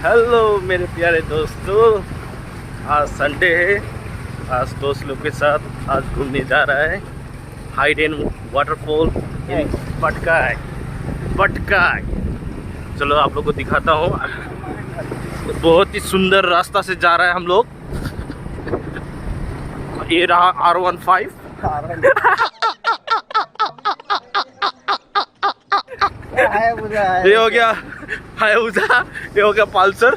Hello मेरे प्यारे दोस्तों, आज संडे है। आज दोस्त लोग के साथ आज घूमने जा रहा है हाइडेन वाटरफॉल इन पटकाई। चलो आप लोग को दिखाता हूँ। बहुत ही सुंदर रास्ता से जा रहा है हम लोग। ये रहा R15। ये हो गया हायाबुसा, ये हो गया पल्सर।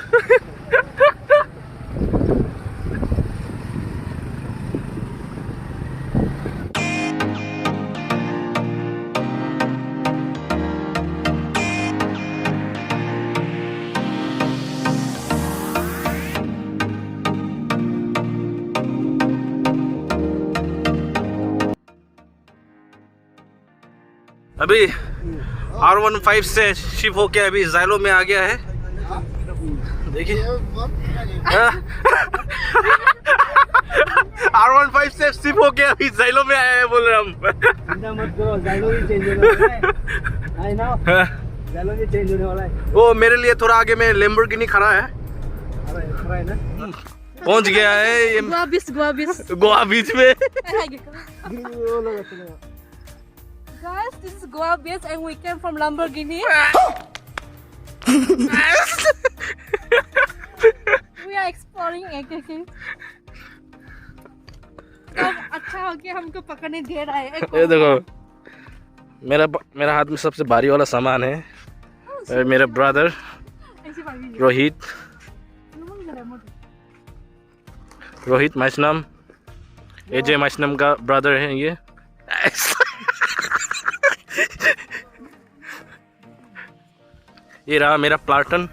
अभी R15 से शिफ्ट होके अभी ज़ाइलो में आ गया है। देखिए R15 से शिफ्ट होके अभी ज़ाइलो में आया है, बोल रहे हम। मत करो, ज़ाइलो ही चेंज होने वाला है। आई नो, ज़ाइलो ही चेंज होने वाला है। वो मेरे लिए थोड़ा आगे में लैम्बोर्गिनी खड़ा है। खड़ा है ना? पहुंच गया है ये गोवा बीच में। Guys, this is Goa Beach and we came from Lamborghini. We are exploring again. अब अच्छा हो गया, हमको पकड़ने दे रहा है। ये देखो मेरा हाथ में सबसे भारी वाला सामान है। और मेरा ब्रदर रोहित मैचनम, एजे मैचनम का ब्रदर है ये। ये रहा मेरा प्लाटन।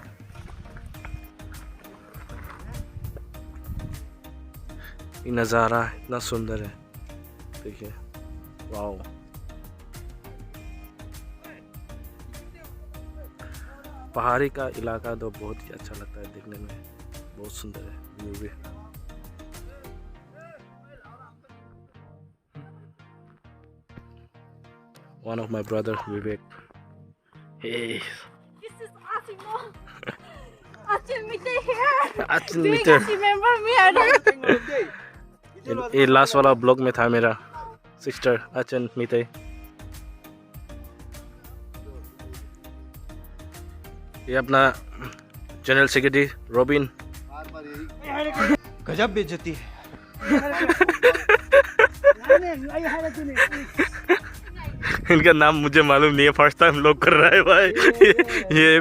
ये नज़ारा इतना सुंदर है, देखिए, वाओ। पहाड़ी का इलाका तो बहुत ही अच्छा लगता है देखने में, बहुत सुंदर है व्यू भी। One of my brother Vivek. Hey. This is Asimo. Achin Mite here. Achin Do you Mite. guys remember me? I don't. ये लास्ट वाला ब्लॉग में था मेरा सिस्टर अचन मिते। ये अपना जनरल सेक्रेटरी रॉबिन। गजब बेइज्जती है। इनका नाम मुझे मालूम नहीं है, फर्स्ट टाइम लोग कर रहा है भाई। ये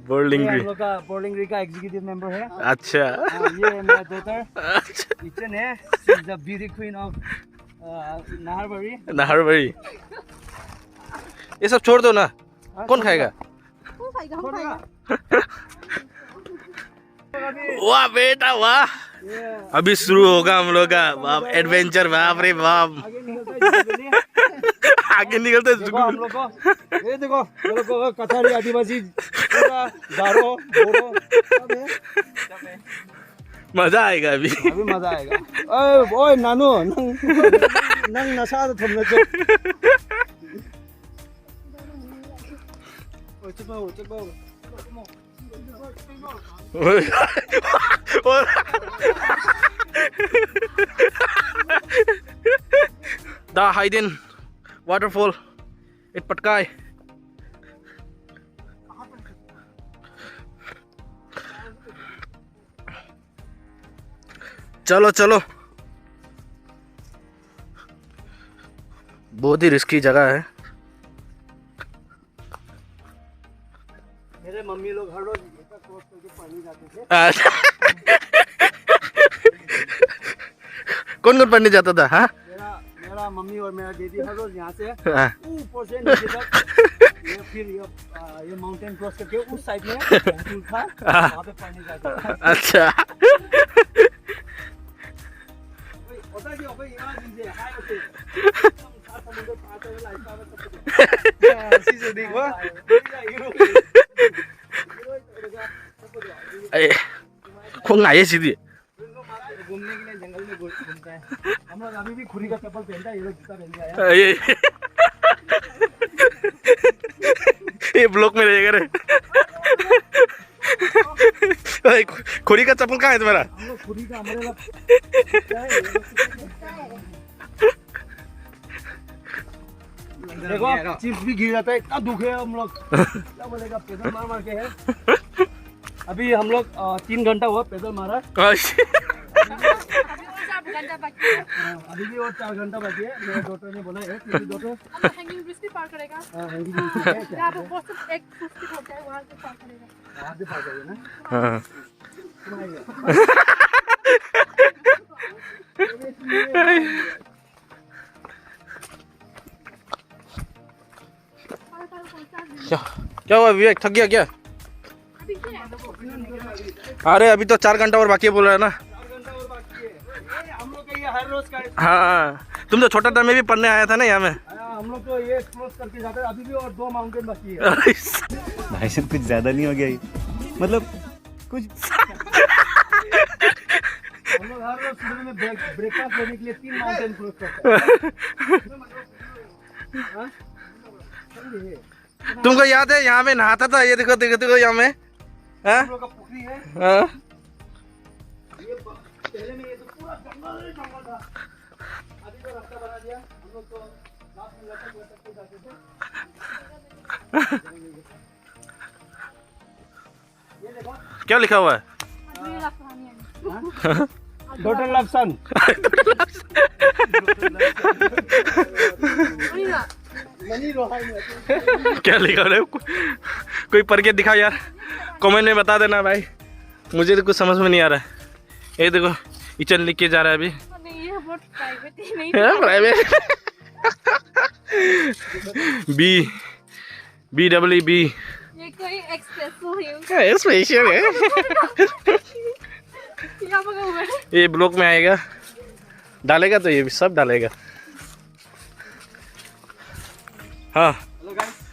बोर्लिंगरी का बोर्लिंगरी का एग्जीक्यूटिव मेंबर है। अच्छा। ये मेरा डॉटर किचन है, she is the beauty queen of Naharbury. ये सब छोड़ दो ना, कौन खाएगा? वाह बेटा वाह, अभी शुरू होगा हम लोग का बाप एडवेंचर। बाप रे बाप, आगे निकलते हम लोग को। ये देखो कथारी आदिवासी पूरा गारो बोरो सब है। मजा आएगा अभी मजा आएगा। ओए नानू नंग नशा तो थमने चो। चुप The Haiden waterfall at Patkai. चलो चलो, बहुत ही रिस्की जगह है। मेरे मम्मी लोग हर रोज क्रॉस करके पानी जाते थे। कौन कौन पढ़ने जाता था? हाँ, मेरा मम्मी और मेरा दीदी हर रोज यहाँ से ऊपर से नीचे तक फिर ये माउंटेन क्रॉस करके उस साइड में पुल था, वहाँ पे पानी जाता था। अच्छा। kok nggak ya sih dia? घूमने के लिए जंगल में घूमते हैं हम लोग। अभी भी खुरी का चप्पल पहनता है, ये लोग जूता पहन के आया। ये ब्लॉक में रहेगा रे। खुरी का चप्पल कहाँ है तुम्हारा? हम लोग खुदी का हमारे देखो चिप्स भी गिर जाता है, इतना दुख है हम लोग क्या बोलेगा, पैदल मार मार के है। अभी हम लोग 3 घंटा हुआ पैदल मारा, अभी भी और 4 घंटा बाकी है। मेरे डॉक्टर ने बोला है, मेरी डॉक्टर हैंगिंग ब्रिज भी पार करेगा। हैंगिंग ब्रिज है यहाँ पे बहुत एक कुश्ती होता है, वहाँ से पार करेगा। वहाँ से पार करेगा ना। क्या हुआ विवेक, थक गया क्या? अरे अभी तो 4 घंटा और बाकी है बोल रहा है ना। 4 घंटा और बाकी है, हम लोग का ये हर रोज का है। हाँ तुम तो छोटा टाइम में भी पढ़ने आया था ना यहाँ में। हम लोग तो ये क्रॉस करके जाते हैं, अभी भी और 2 माउंटेन बाकी है। भाई साहब कुछ ज्यादा नहीं हो गया ये? मतलब कुछ हम लोग हर रोज सुबह में ब्रेकफास्ट लेने के लिए 3 माउंटेन क्रॉस करते हैं। तुमको याद है यहाँ में नहाता था? ये देखो देखो देखो यहाँ में हम लोग का पुखरी है। हाँ? ये पहले में ये तो पूरा जंगल था, अभी तो रास्ता बना दिया। हम लोग तो लास्ट में लटक के जाते थे। ये देखो क्या लिखा हुआ है? टोटल लव सन। क्या लिखा है? कोई पढ़ के दिखा यार, कमेंट में बता देना भाई, मुझे तो कुछ समझ में नहीं आ रहा है। ये देखो इचन लिख के जा रहा है अभी। नहीं ये बहुत प्राइवेट है, नहीं प्राइवेट BBB ये कोई एक्सप्रेसो है, स्पेशल है। यहाँ पर हुआ है। ये ब्लॉग में आएगा, डालेगा तो ये भी सब डालेगा। हाँ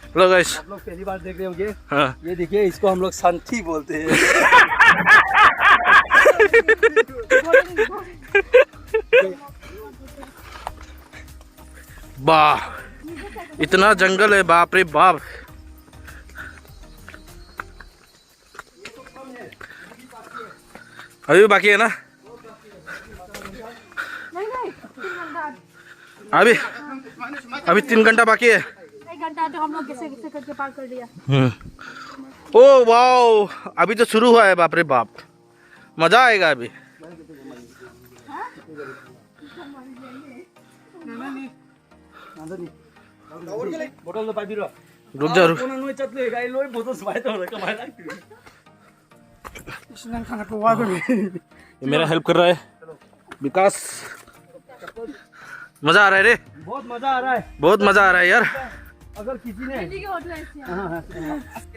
हेलो गाइस, आप लोग पहली बार देख रहे होंगे। हाँ ये देखिए, इसको हम लोग संथी बोलते हैं। वाह इतना जंगल है, बाप रे बाप। अभी भी बाकी है ना? नहीं नहीं 3 घंटा, अभी 3 घंटा बाकी है। 1 घंटा तो हम लोग कैसे कैसे करके पार कर लिया। ओ वाओ, अभी तो शुरू हुआ है, बाप रे बाप, मजा आएगा अभी। बोतल तो पाइप रो, रुक जा रुक। कोना नोय चतले गाई लोय बोतल स्वाय तो रे कमाई लागती। इसने खाना को वाग में ये मेरा हेल्प कर रहा है विकास। मजा आ रहा है रे, बहुत मजा आ रहा है। बहुत मजा आ रहा है यार। अगर किसी ने ठीक है होटल है यहाँ।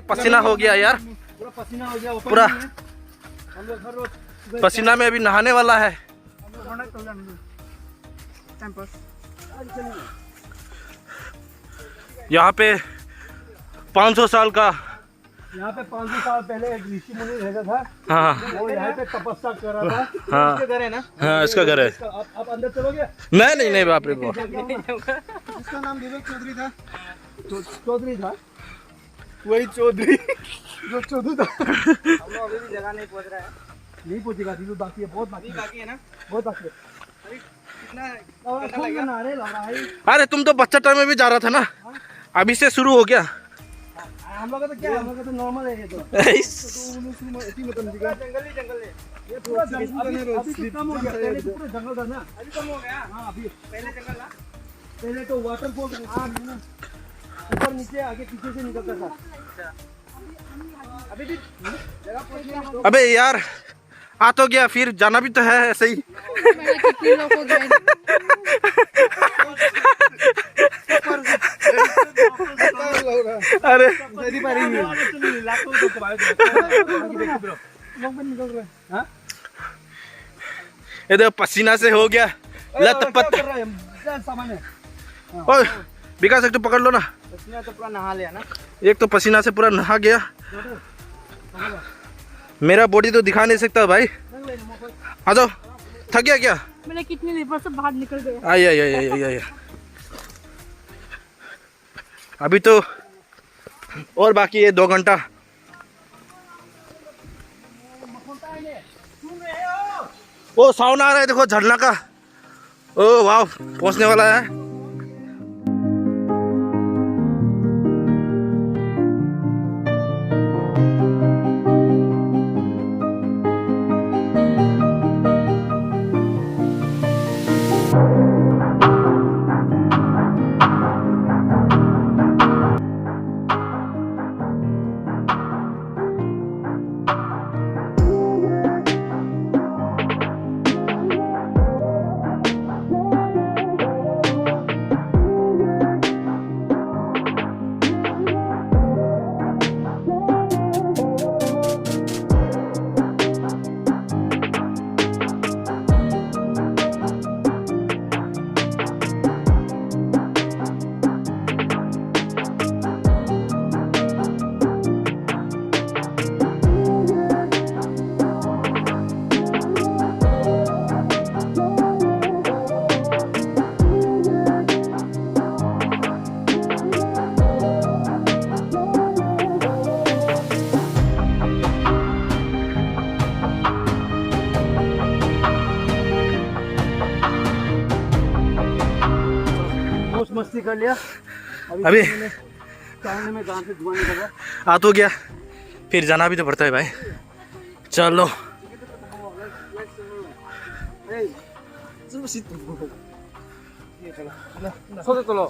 पसीना हो गया यार, पूरा पसीना हो गया पूरा हम लोग हर रोज पसीना में अभी नहाने वाला है। यहाँ पे 500 साल का, यहाँ पे 500 साल पहले एक ऋषि मुनि रहता था। हाँ वो यहाँ पे तपस्या कर रहा था। हाँ इसके घर है ना? हाँ इसका घर है। आप अंदर चलोगे? नहीं नहीं नहीं बाप रे बाप। इसका नाम विवेक चौधरी था। चौधरी था, वही चौधरी जो चौधरी था। हम लोग अभी भी जगह नहीं पहुँच रहा है। नहीं पहुँचेगा, अभी बाकी है, बहुत बाकी है ना, बहुत बाकी है। अरे तुम तो बच्चा टाइम में भी जा रहा था ना, अभी से शुरू हो गया। हम लोग का तो क्या, हम लोग का तो नॉर्मल है ये तो। जंगल ही जंगल है ये, पूरा जंगल। अभी कम हो गया, पहले तो पूरा जंगल था ना, अभी कम हो गया। हाँ अभी पहले जंगल था, पहले तो वाटरफॉल ऊपर नीचे आगे पीछे से निकलता था। अभी भी जगह अबे यार आ तो गया, फिर जाना भी तो है ऐसे ही। कितने लोग हो गए। अरे ये देखो पसीना से हो गया लथपथ। सामान है, ओए विकास एक तो पकड़ लो ना। पसीना तो पूरा नहा लिया ना। एक तो पसीना से पूरा नहा गया, मेरा बॉडी तो दिखा नहीं सकता भाई। आ जाओ, थक गया क्या? मेरे कितने लीवर से बाहर निकल गए। आई आई आई आई आई। अभी तो और बाकी है 2 घंटा। ओ साउंड आ रहा है देखो झरना का। ओ वाह पहुंचने वाला है। मस्ती कर लिया। अभी चावने में गांव से धुआं निकल रहा। आ तो गया, फिर जाना भी तो पड़ता है भाई। चलो चलो चलो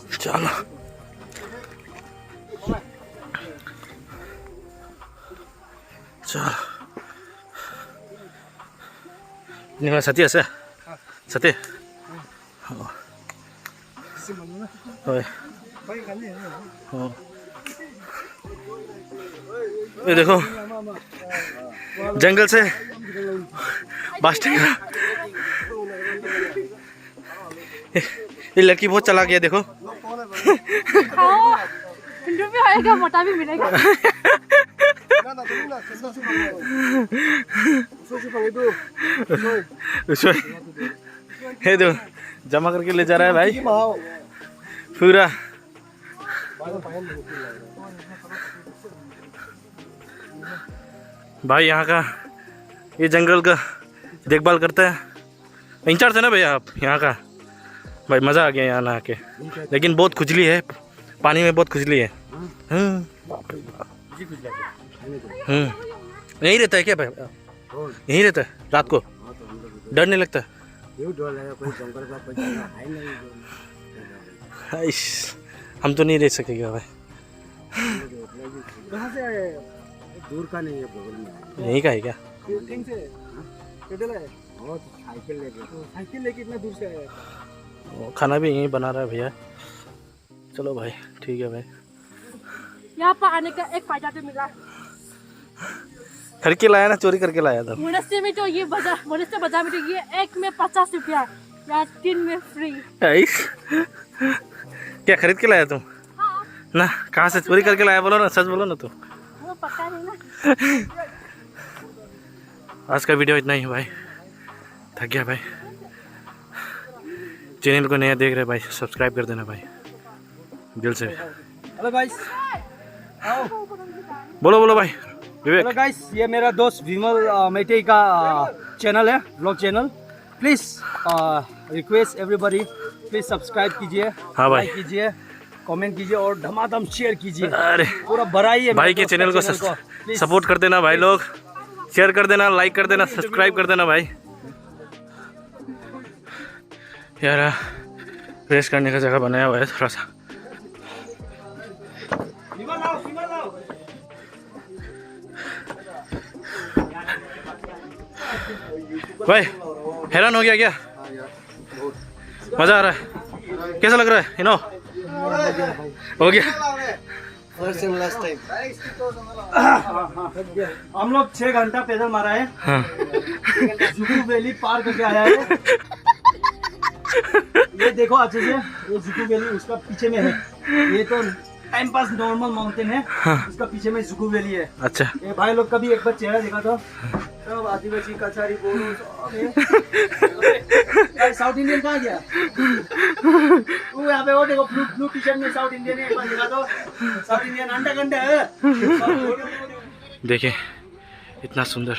चलो निघा सती আছে सती होय हो ये देखो जंगल से बास्ट ये लड़की बहुत चला गया देखो। इंटरव्यू आएगा मोटा भी मिलेगा। हे दो जमा करके ले जा रहा है भाई पूरा। भाई यहाँ का ये जंगल का देखभाल करता है, इंचार्ज है ना भैया आप यहाँ का। भाई मज़ा आ गया यहाँ नहा के, लेकिन बहुत खुजली है, पानी में बहुत खुजली है। यहीं रहता है क्या भाई? यहीं रहता है रात को? डर नहीं लगता? हम तो नहीं रह सकेगा भाई। कहाँ से आया है? दूर का नहीं है, बगल में यहीं का है क्या? साइकिल लेके इतना दूर से आया है। खाना भी यहीं बना रहा है भैया। चलो भाई ठीक है भाई। यहाँ पर आने का एक फायदा तो मिला, खरीद के लाया ना, चोरी करके लाया था। मोनेस्ट्री में तो ये बाजार, मोनेस्ट्री बाजार में तो ये एक में 50 रुपया या 3 में फ्री। क्या खरीद के लाया तुम? हाँ। ना कहाँ से चोरी करके लाया? बोलो ना, सच बोलो ना। तो वो पक्का नहीं ना। आज का वीडियो इतना ही भाई, थक गया भाई। चैनल को नया देख रहे भाई, सब्सक्राइब कर देना भाई दिल से। हेलो गाइस, बोलो बोलो भाई विवेक। हेलो गाइस, ये मेरा दोस्त विमल मेटे का चैनल है, blog channel. Please request everybody, please subscribe कीजिए, हाँ भाई, लाइक कीजिए, कमेंट कीजिए और धमाधम शेयर कीजिए। अरे पूरा भराई है भाई के चैनल को सपोर्ट कर देना भाई लोग, शेयर कर देना, लाइक कर देना, सब्सक्राइब कर देना भाई। यार रेस्ट करने का जगह बनाया हुआ है थोड़ा सा। भाई हैरान हो गया क्या? मजा आ रहा है? कैसा लग रहा है? इनो हो गया। हम लोग 6 घंटा पैदल मारा है। हाँ। जुगू वैली पार करके आया है। ये देखो अच्छे से, ये जुगू वैली उसका पीछे में है। ये तो टाइम पास नॉर्मल माउंटेन है, उसका पीछे में जुगू वैली है। अच्छा, ये भाई लोग कभी एक बार चेहरा देखा था, सब आदिवासी कचारी बोलो साउथ इंडियन कहाँ गया? तू यहाँ पे वो देखो ब्लू टी शर्ट में साउथ इंडियन है, एक बार देखा तो साउथ इंडियन अंडा कंडा है। देखिए इतना सुंदर